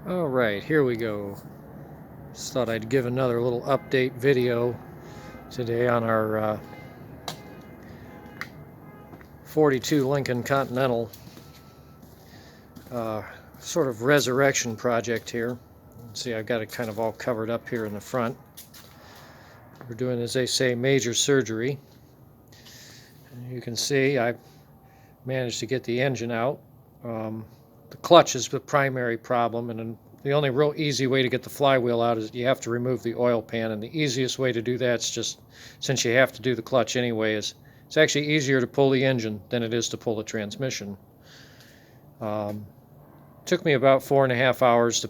All right, here we go. Just thought I'd give another little update video today on our 42 Lincoln Continental sort of resurrection project here. See, I've got it kind of all covered up here in the front. We're doing, as they say, major surgery. And you can see I managed to get the engine out. The clutch is the primary problem, and the only real easy way to get the flywheel out is you have to remove the oil pan, and the easiest way to do that is just, since you have to do the clutch anyway, is it's actually easier to pull the engine than it is to pull the transmission. Took me about 4.5 hours to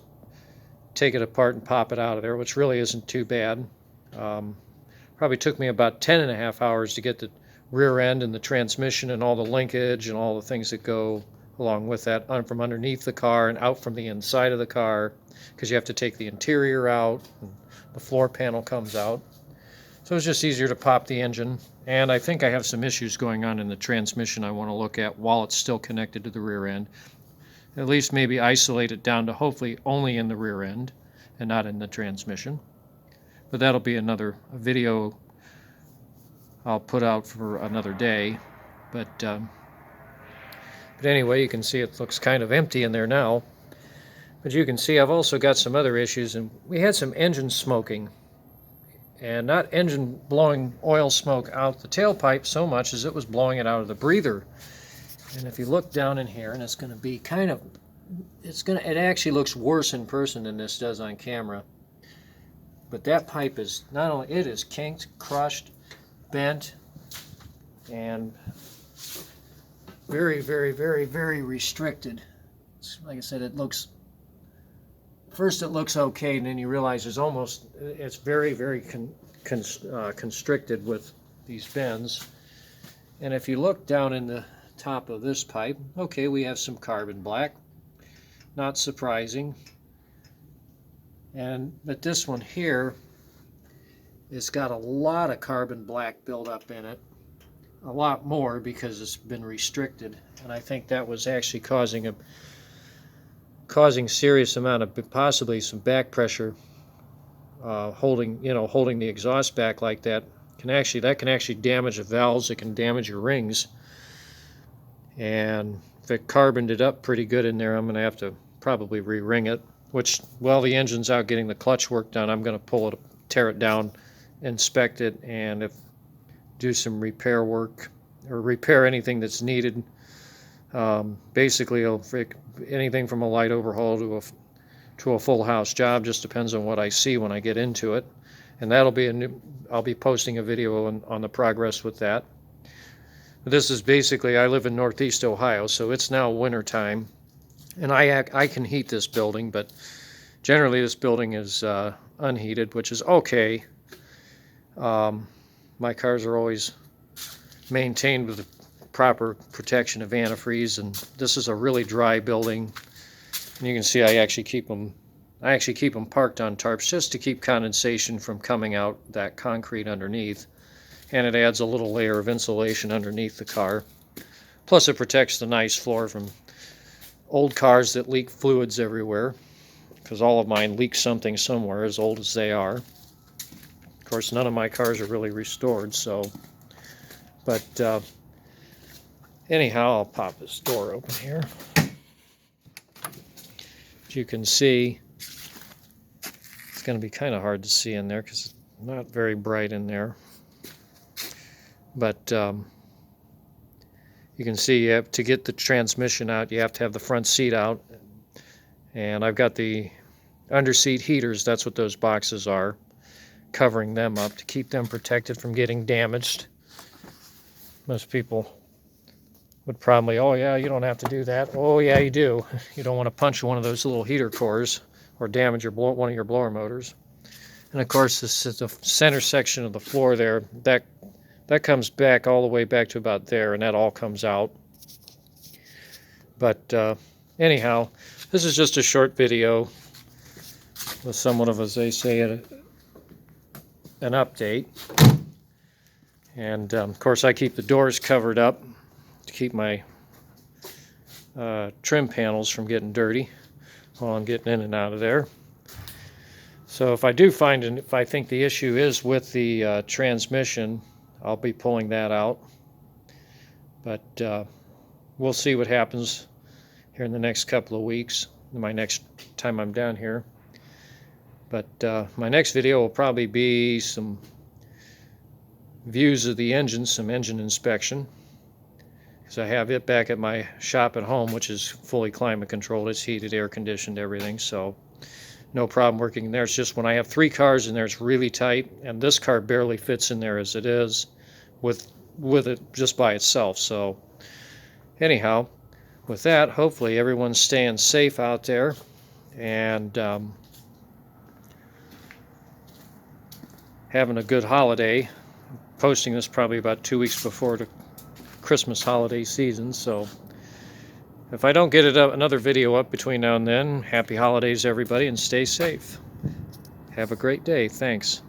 take it apart and pop it out of there, which really isn't too bad. Probably took me about 10.5 hours to get the rear end and the transmission and all the linkage and all the things that go along with that from underneath the car and out from the inside of the car, because you have to take the interior out and the floor panel comes out. So it's just easier to pop the engine, and I think I have some issues going on in the transmission I want to look at while it's still connected to the rear end. At least maybe isolate it down to hopefully only in the rear end and not in the transmission. But that'll be another video I'll put out for another day. But anyway, you can see it looks kind of empty in there now. But you can see I've also got some other issues, and we had some engine smoking. And not engine blowing oil smoke out the tailpipe so much as it was blowing it out of the breather. And if you look down in here, and it's going to be kind of, it actually looks worse in person than this does on camera. But that pipe is, not only, it is kinked, crushed, bent, and very, very, very, very restricted. Like I said, it looks, first it looks okay, and then you realize it's very, very constricted with these bends. And if you look down in the top of this pipe, okay, we have some carbon black, not surprising. But this one here, it's got a lot of carbon black buildup in it, a lot more because it's been restricted, and I think that was actually causing serious amount of possibly some back pressure, holding the exhaust back like that can actually damage the valves. It can damage your rings, and if it carboned it up pretty good in there, I'm going to have to probably re-ring it. Which, while the engine's out getting the clutch work done, I'm going to tear it down, inspect it, and do some repair work, or repair anything that's needed. Basically, anything from a light overhaul to a full house job. Just depends on what I see when I get into it, and that'll be I'll be posting a video on the progress with that. But this is basically, I live in Northeast Ohio, so it's now winter time. And I can heat this building, but generally this building is unheated, which is okay. My cars are always maintained with the proper protection of antifreeze, and this is a really dry building. And you can see I actually keep them parked on tarps just to keep condensation from coming out that concrete underneath. And it adds a little layer of insulation underneath the car. Plus it protects the nice floor from old cars that leak fluids everywhere, because all of mine leak something somewhere, as old as they are. Of course, none of my cars are really restored, so. But anyhow, I'll pop this door open here. As you can see, it's going to be kind of hard to see in there because it's not very bright in there. But you can see to get the transmission out, you have to have the front seat out. And I've got the underseat heaters, that's what those boxes are, covering them up to keep them protected from getting damaged. Most people would probably, oh yeah, you don't have to do that. Oh yeah, you do. You don't want to punch one of those little heater cores or damage one of your blower motors. And of course, this is the center section of the floor there. That comes back all the way back to about there, and that all comes out. But anyhow, this is just a short video with somewhat of, as they say, an update. And of course, I keep the doors covered up to keep my trim panels from getting dirty. while I'm getting in and out of there. So if I do find, and if I think the issue is with the transmission, I'll be pulling that out. But we'll see what happens here in the next couple of weeks, my next time I'm down here. But my next video will probably be some views of the engine, some engine inspection, because I have it back at my shop at home, which is fully climate controlled. It's heated, air conditioned, everything, so no problem working in there. It's just when I have 3 cars in there, it's really tight, and this car barely fits in there as it is with it just by itself. So anyhow, with that, hopefully everyone's staying safe out there, and having a good holiday. Posting this probably about 2 weeks before the Christmas holiday season, so if I don't get it up, another video up between now and then, happy holidays everybody, and stay safe. Have a great day. Thanks.